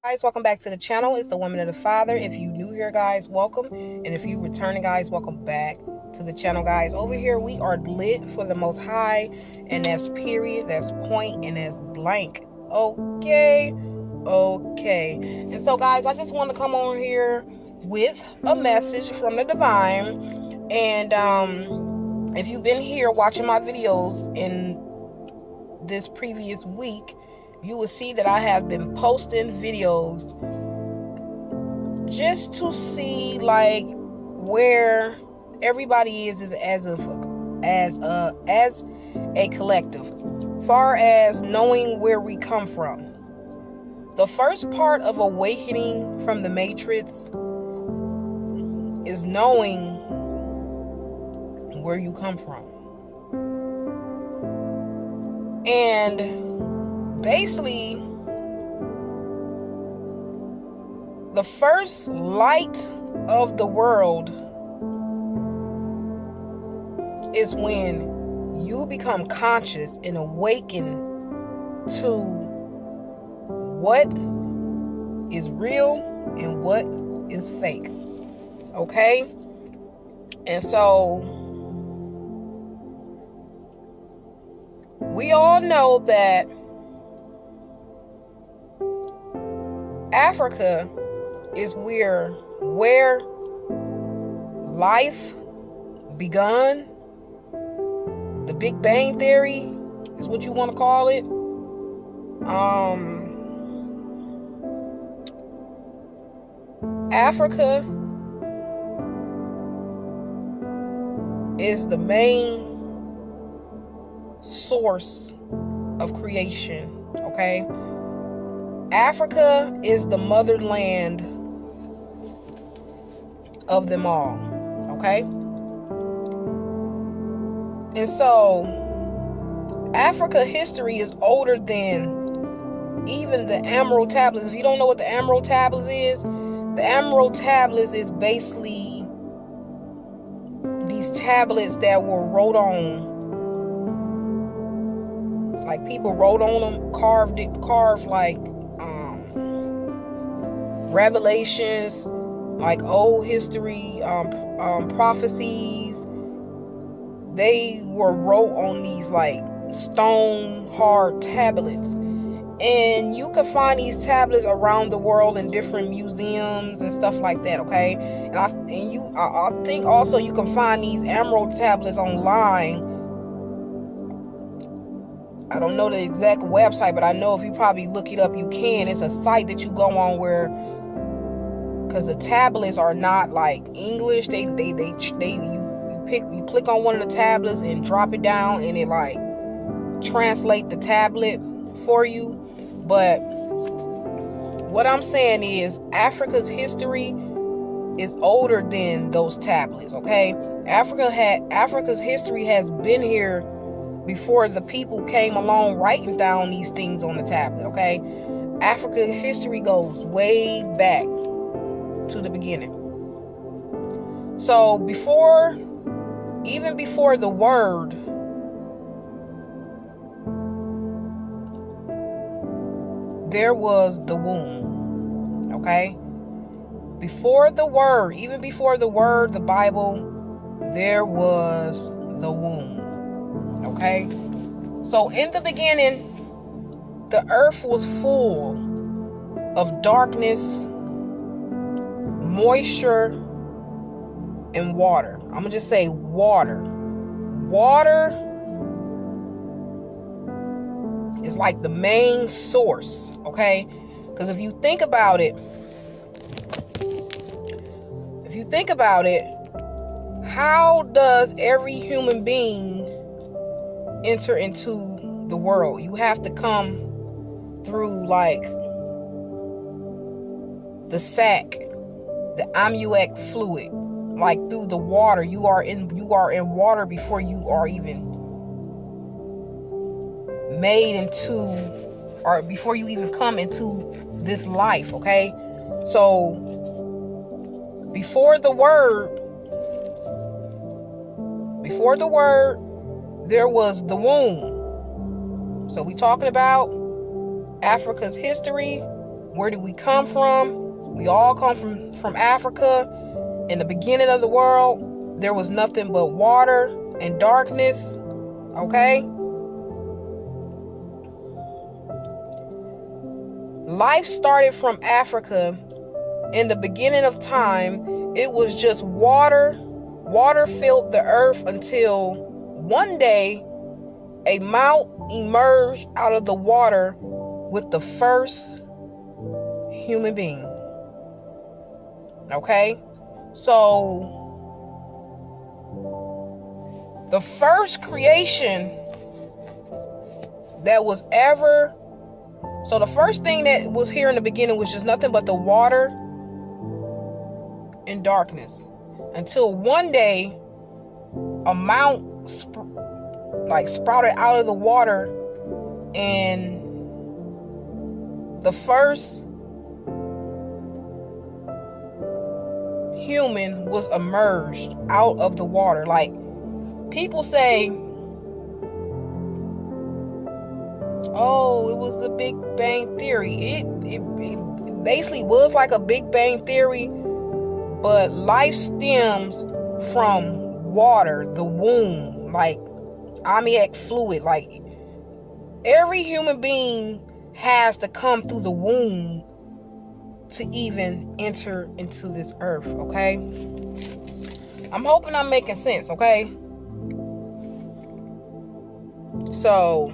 Guys, welcome back to the channel. It's the Woman of the Father. If you new here, guys, welcome. And if you returning, guys, welcome back to the channel, guys. Over here, we are lit for the Most High, and that's period, that's point, and that's blank. Okay. And so, guys, I just want to come on here with a message from the divine. And if you've been here watching my videos in this previous week, you will see that I have been posting videos just to see like where everybody is as a collective, far as knowing where we come from. The first part of awakening from the matrix is knowing where you come from. And basically, the first light of the world is when you become conscious and awaken to what is real and what is fake. Okay? And so we all know that Africa is where life begun. The Big Bang Theory is what you want to call it. Africa is the main source of creation, okay? Africa is the motherland of them all, okay? And so Africa history is older than even the Emerald Tablets. If you don't know what the Emerald Tablets is, the Emerald Tablets is basically these tablets that were wrote on, like people wrote on them, carved like revelations, like old history, prophecies. They were wrote on these like stone hard tablets, and you can find these tablets around the world in different museums and stuff like that. Okay, and I think also you can find these emerald tablets online. I don't know the exact website, but I know if you probably look it up, you can. It's a site that you go on where, because the tablets are not like English, you click on one of the tablets and drop it down, and it like translate the tablet for you. But what I'm saying is Africa's history is older than those tablets, okay? Africa's history has been here before the people came along writing down these things on the tablet, okay? African history goes way back to the beginning. So even before the word, there was the womb, okay? Before the word, even before the word, the Bible, there was the womb, okay? So in the beginning, the earth was full of darkness, moisture, and water. I'm gonna just say water. Water is like the main source, okay? Because if you think about it, how does every human being enter into the world? You have to come through like the sac, the amniotic fluid, like through the water. You are in water before you are even made into, or before you even come into this life, okay? So before the word, there was the womb. So we talking about Africa's history Where did we come from? We all come from Africa. In the beginning of the world, there was nothing but water and darkness. Okay? Life started from Africa. In the beginning of time, it was just water. Water filled the earth until one day a mount emerged out of the water with the first human being. Okay? So, the first creation that was ever... So, the first thing that was here in the beginning was just nothing but the water and darkness. Until one day, a mount sprouted out of the water, and the first human was emerged out of the water. Like, people say, oh, it was a Big Bang Theory. It basically was like a Big Bang Theory, but life stems from water, the womb, like amniotic fluid. Like, every human being has to come through the womb to even enter into this earth, okay? I'm hoping I'm making sense, okay? So,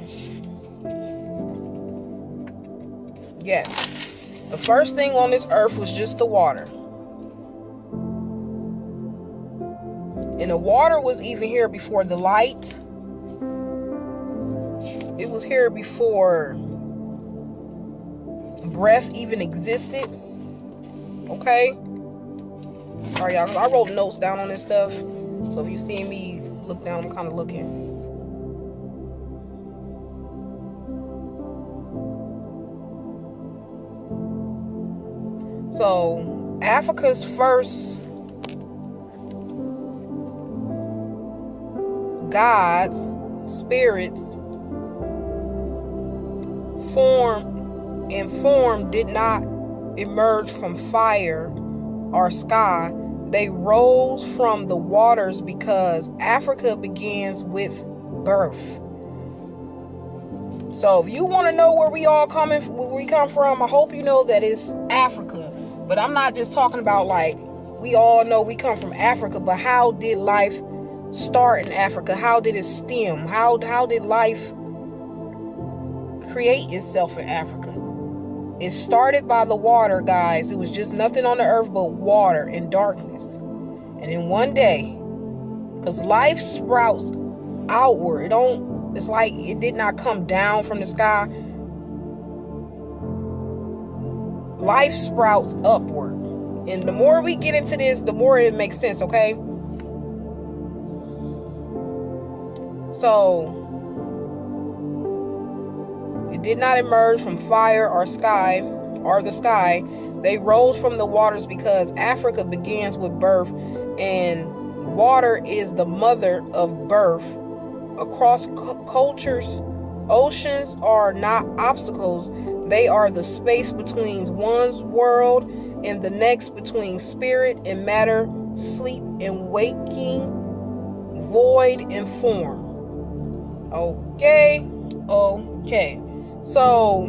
yes, the first thing on this earth was just the water. And the water was even here before the light. It was here before breath even existed. Okay? Alright, y'all, 'cause I wrote notes down on this stuff. So if you see me look down, I'm kind of looking. So, Africa's first gods, spirits, form did not emerge from fire or sky. They rose from the waters because Africa begins with birth. So if you want to know where we come from, I hope you know that it's Africa. But I'm not just talking about, like, we all know we come from Africa, but how did life start in Africa? How did it stem? How did life create itself in Africa? It started by the water, guys. It was just nothing on the earth but water and darkness. And then one day, because life sprouts outward, it's like it did not come down from the sky. Life sprouts upward. And the more we get into this, the more it makes sense, okay? So, it did not emerge from fire or the sky. They rose from the waters because Africa begins with birth, and water is the mother of birth. Across cultures, oceans are not obstacles. They are the space between one's world and the next, between spirit and matter, sleep and waking, void and form. Okay. So,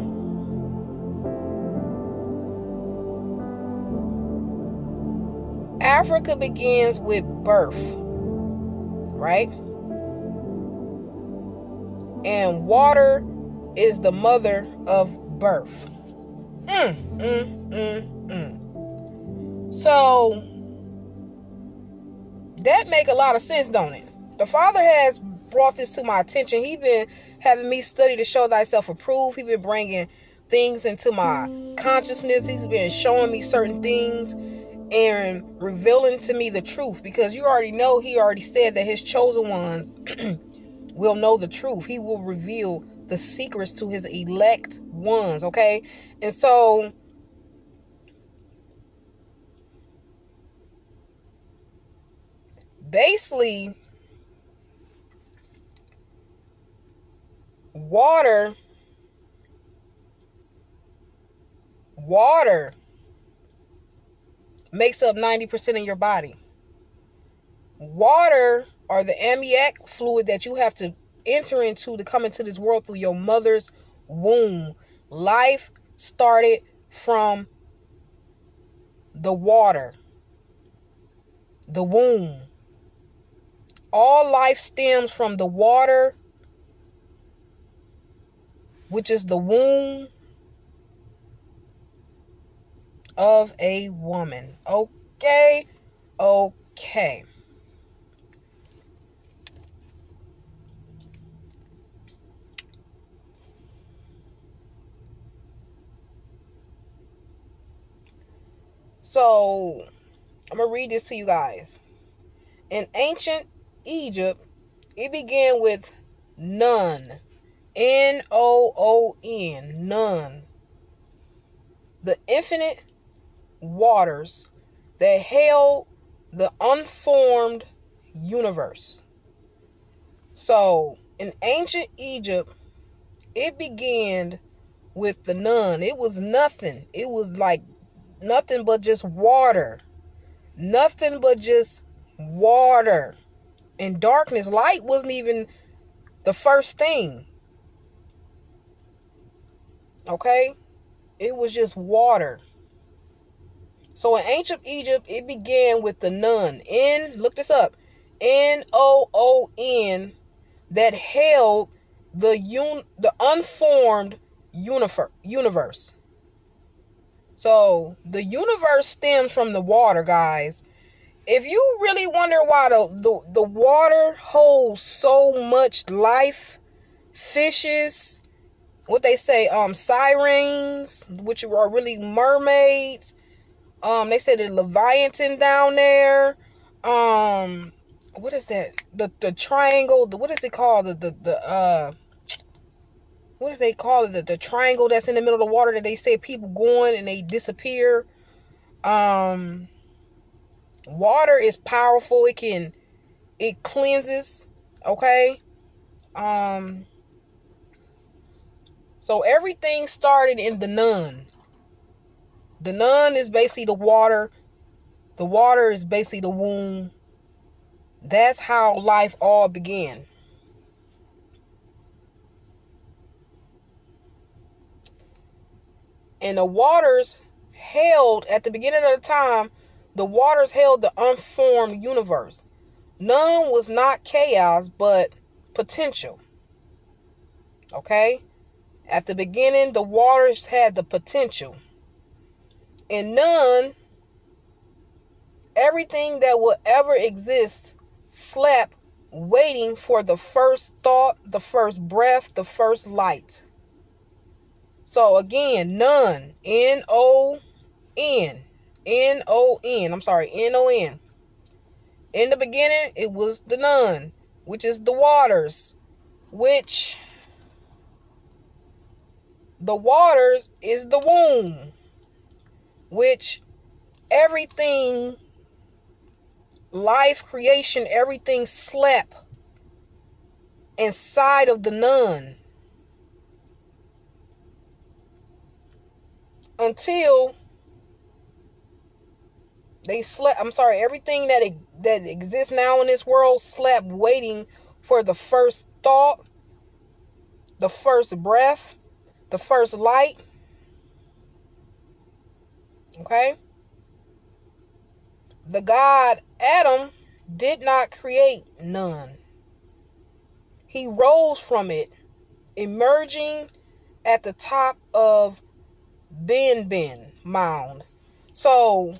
Africa begins with birth, right? And water is the mother of birth. So, that make a lot of sense, don't it? The Father has brought this to my attention. He been having me study to show thyself approved. He been bringing things into my consciousness. He's been showing me certain things and revealing to me the truth, because you already know, he already said that his chosen ones will know the truth. He will reveal the secrets to his elect ones, okay? And so, basically, water Water makes up 90% of your body. Water, or the amniotic fluid that you have to enter into to come into this world through your mother's womb. Life started from the water, the womb. All life stems from the water, which is the womb of a woman. Okay. So I'm going to read this to you guys. In ancient Egypt, it began with none. Noon. None. The infinite waters that held the unformed universe. So in ancient Egypt, it began with the none. It was nothing. It was like nothing but just water. Nothing but just water. And darkness. Light wasn't even the first thing. Okay? It was just water. So in ancient Egypt, it began with the none. Look this up. Noon, that held the unformed universe. So the universe stems from the water, guys. If you really wonder why the water holds so much life, fishes, what they say, sirens, which are really mermaids. They said the Leviathan down there. What is that? The triangle. What is it called? What does they call it? The triangle that's in the middle of the water that they say people going and they disappear. Water is powerful. It cleanses. Okay. So everything started in the none. The none is basically the water. The water is basically the womb. That's how life all began. And the waters held, at the beginning of the time, the waters held the unformed universe. None was not chaos, but potential. Okay? At the beginning, the waters had the potential. In none, everything that will ever exist slept, waiting for the first thought, the first breath, the first light. So again, none. N-O-N. N-O-N. I'm sorry, N-O-N. In the beginning, it was the none, which is the waters, which the waters is the womb, which everything, life, creation, everything slept inside of the none until they slept. I'm sorry, everything that exists now in this world slept, waiting for the first thought, the first breath, the first light. Okay? The God Adam did not create none. He rose from it, emerging at the top of Ben mound. So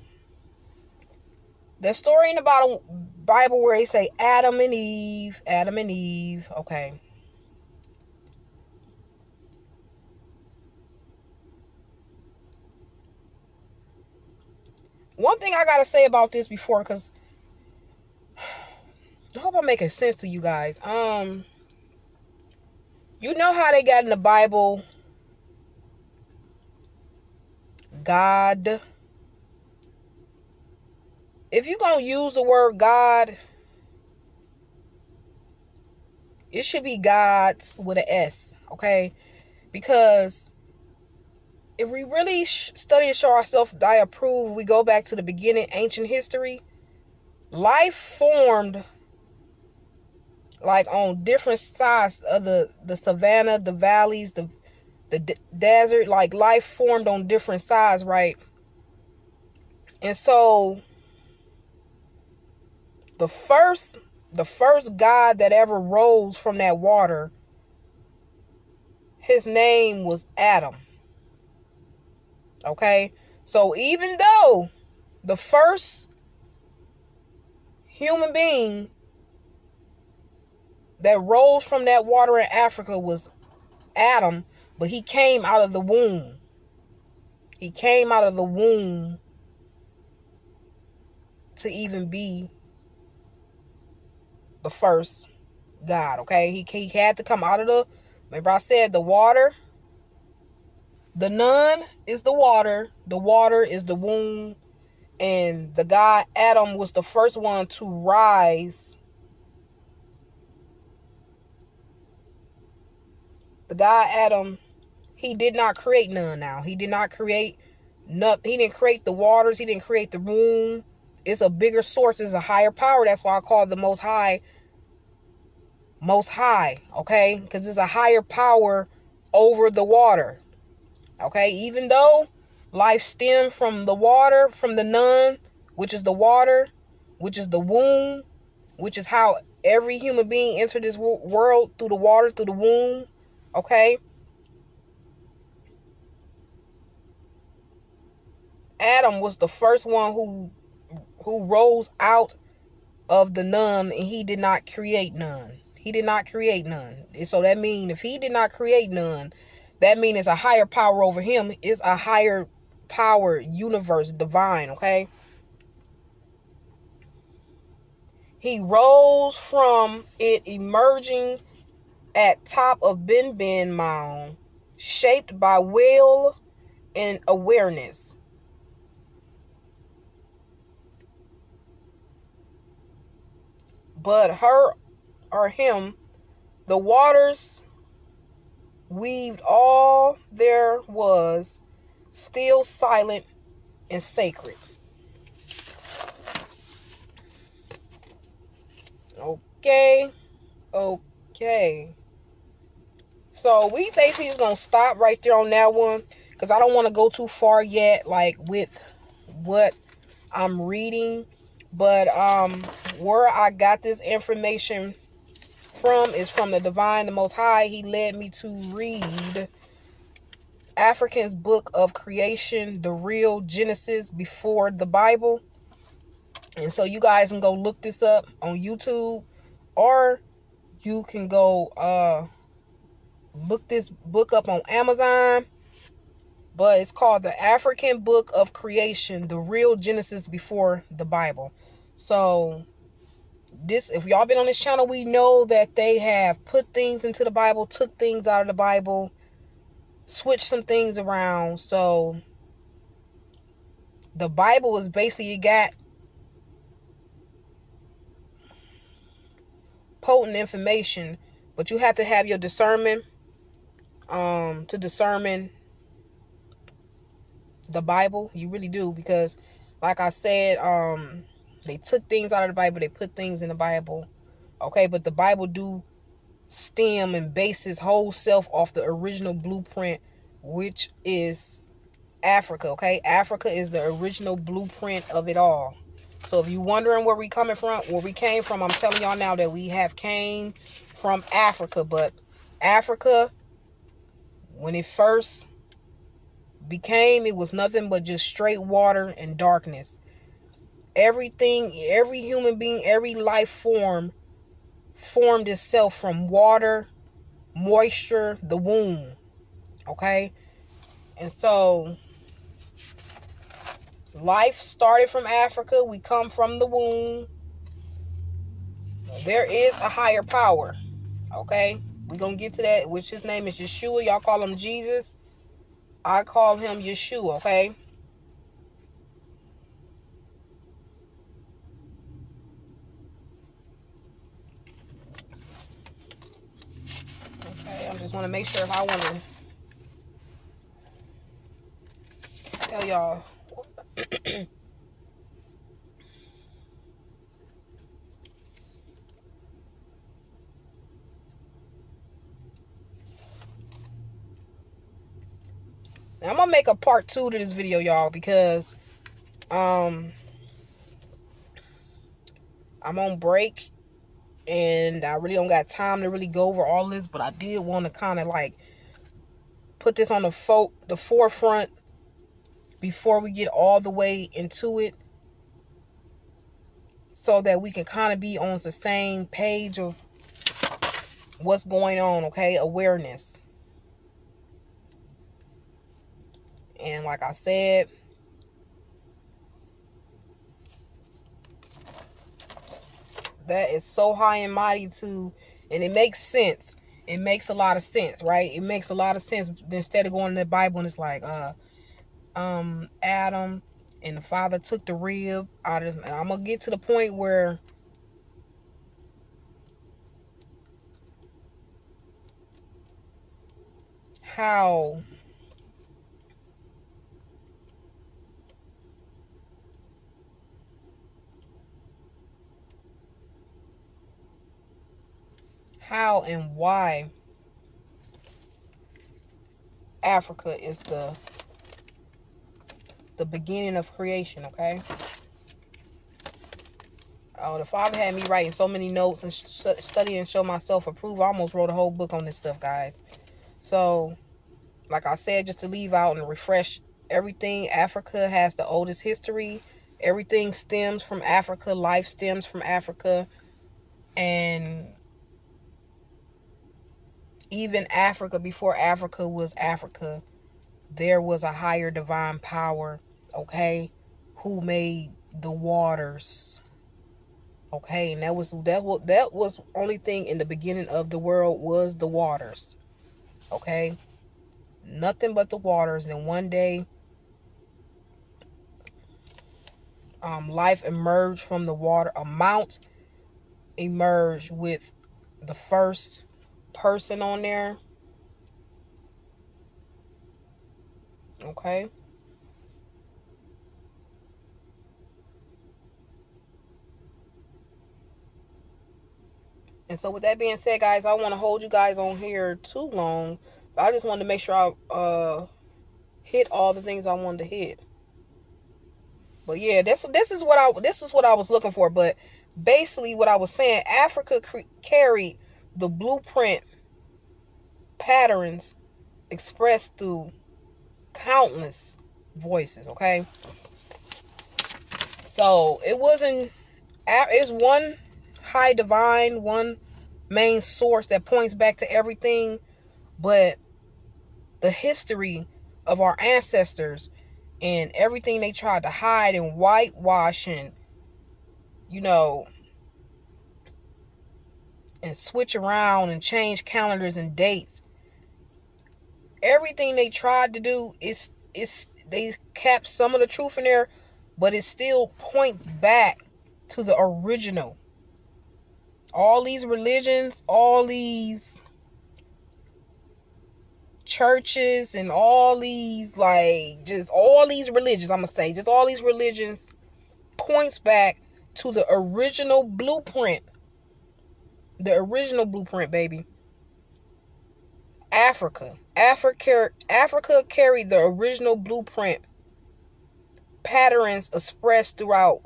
the story in the Bible where they say Adam and Eve, okay. One thing I gotta say about this before, because I hope I'm making sense to you guys. You know how they got in the Bible, God. If you're gonna use the word God, it should be God's with an S, okay? Because if we really study and show ourselves I approve, we go back to the beginning, ancient history, life formed like on different sides of the savannah, the valleys, the desert. Like life formed on different sides, right? And so the first God that ever rose from that water, his name was Adam. Okay, so even though the first human being that rose from that water in Africa was Adam, but he came out of the womb. He came out of the womb to even be the first God, okay? He had to come out of remember I said the water, the nun is the water is the womb, and the God Adam was the first one to rise. The God Adam, he did not create none now. He did not create nothing. He didn't create the waters. He didn't create the womb. It's a bigger source. It's a higher power. That's why I call it the Most High, okay? Because it's a higher power over the water, okay? Even though life stemmed from the water, from the nun, which is the water, which is the womb, which is how every human being entered this world, through the water, through the womb, okay? Adam was the first one who rose out of the nun, and he did not create none. He did not create none. So that means if he did not create none, that means it's a higher power over him. It's a higher power, universe, divine, okay? He rose from it, emerging at top of Ben Mound, shaped by will and awareness. But her or him, the waters weaved all there was, still silent and sacred. Okay. So we basically just gonna stop right there on that one, because I don't want to go too far yet, like with what I'm reading. But where I got this information from is from the divine, the Most High. He led me to read African's book of creation, the real Genesis before the Bible. And so you guys can go look this up on YouTube, or you can go look this book up on Amazon. But it's called the African Book of Creation, the real Genesis before the Bible. So this, if y'all been on this channel, we know that they have put things into the Bible, took things out of the Bible, switched some things around. So the Bible is basically got potent information, but you have to have your discernment to discern the Bible. You really do, because like I said, they took things out of the Bible, they put things in the Bible, okay? But the Bible do stem and base his whole self off the original blueprint, which is Africa, okay? Africa is the original blueprint of it all. So if you're wondering where we came from, I'm telling y'all now that we have came from Africa. But Africa, when it first became, it was nothing but just straight water and darkness. Everything, every human being, every life form formed itself from water, moisture, the womb, okay? And so life started from Africa. We come from the womb. There is a higher power, okay? We're going to get to that, which his name is Yeshua. Y'all call him Jesus. I call him Yeshua, okay? Okay, I just want to make sure if I want to y'all. I'm gonna make a part 2 to this video, y'all, because I'm on break and I really don't got time to really go over all this, but I did want to kind of like put this on the forefront before we get all the way into it, so that we can kind of be on the same page of what's going on, okay? Awareness. And like I said, that is so high and mighty too, and it makes sense. It makes a lot of sense, right? It makes a lot of sense instead of going to the Bible and it's like Adam and the father took the rib out of, and I'm gonna get to the point where how and why Africa is the beginning of creation, okay? Oh, the father had me writing so many notes and studying and show myself approve. I almost wrote a whole book on this stuff, guys. So, like I said, just to leave out and refresh everything, Africa has the oldest history. Everything stems from Africa. Life stems from Africa. And even Africa, before Africa was Africa, there was a higher divine power, okay, who made the waters. Okay, and that was only thing in the beginning of the world was the waters. Okay, nothing but the waters. And then one day, life emerged from the water. A mount emerged with the first person on there. Okay. And so with that being said, guys, I want to hold you guys on here too long. But I just wanted to make sure I hit all the things I wanted to hit. But yeah, this is what I was looking for. But basically, what I was saying, Africa carried the blueprint patterns expressed through countless voices. Okay, so it wasn't. It's one high divine, one main source that points back to everything, but the history of our ancestors and everything they tried to hide and whitewash and, you know, and switch around and change calendars and dates. Everything they tried to do is they kept some of the truth in there, but it still points back to the original. All these religions, all these churches, and all these, like, just all these religions, I'm gonna say, just all these religions points back to the original blueprint. The original blueprint, baby. Africa carried the original blueprint patterns expressed throughout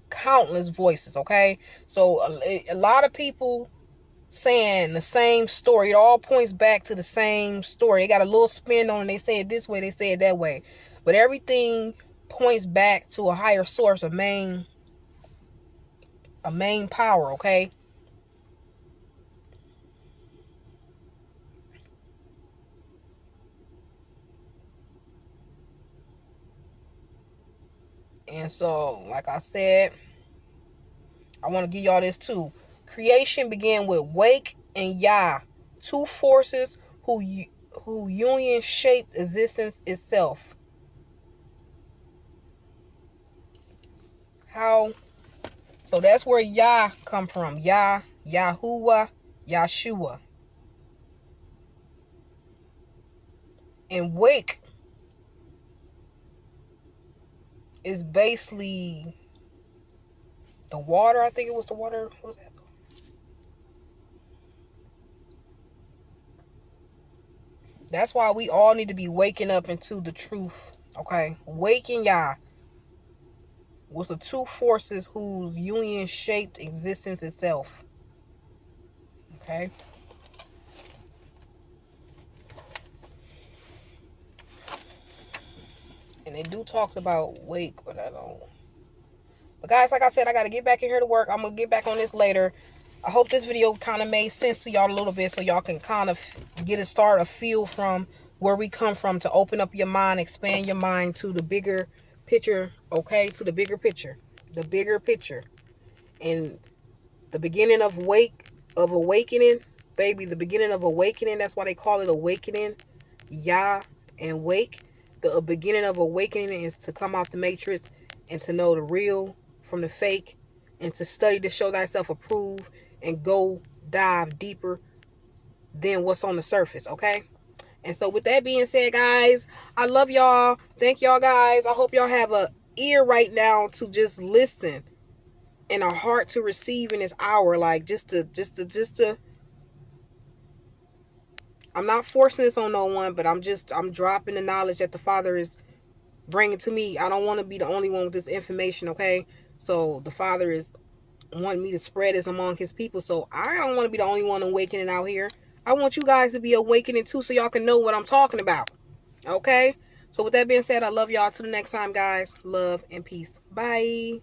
countless voices. Okay, so a lot of people saying the same story. It all points back to the same story. They got a little spin on it. They say it this way, they say it that way, but everything points back to a higher source, a main power. Okay, and so, like I said, I want to give y'all this too. Creation began with Wake and Yah, two forces who union shaped existence itself. How? So that's where Yah come from. Yah, Yahuwah, Yahshua. And Wake is basically the water. I think it was the water. What was that? That's why we all need to be waking up into the truth. Okay, waking Yah was the two forces whose union shaped existence itself. Okay. And they do talks about wake, but I don't. But guys, like I said, I got to get back in here to work. I'm going to get back on this later. I hope this video kind of made sense to y'all a little bit so y'all can kind of get a start, a feel from where we come from, to open up your mind, expand your mind to the bigger picture, okay? To the bigger picture. The bigger picture. And the beginning of awakening, baby, the beginning of awakening, that's why they call it awakening, Yah and wake. The beginning of awakening is to come out the matrix and to know the real from the fake, and to study to show thyself approved and go dive deeper than what's on the surface, okay? And so with that being said, guys, I love y'all. Thank y'all, guys. I hope y'all have a ear right now to just listen and a heart to receive in this hour. Like just to I'm not forcing this on no one, but I'm dropping the knowledge that the Father is bringing to me. I don't want to be the only one with this information, okay? So the Father is wanting me to spread this among his people. So I don't want to be the only one awakening out here. I want you guys to be awakening too, so y'all can know what I'm talking about. Okay? So with that being said, I love y'all. Till the next time, guys. Love and peace. Bye.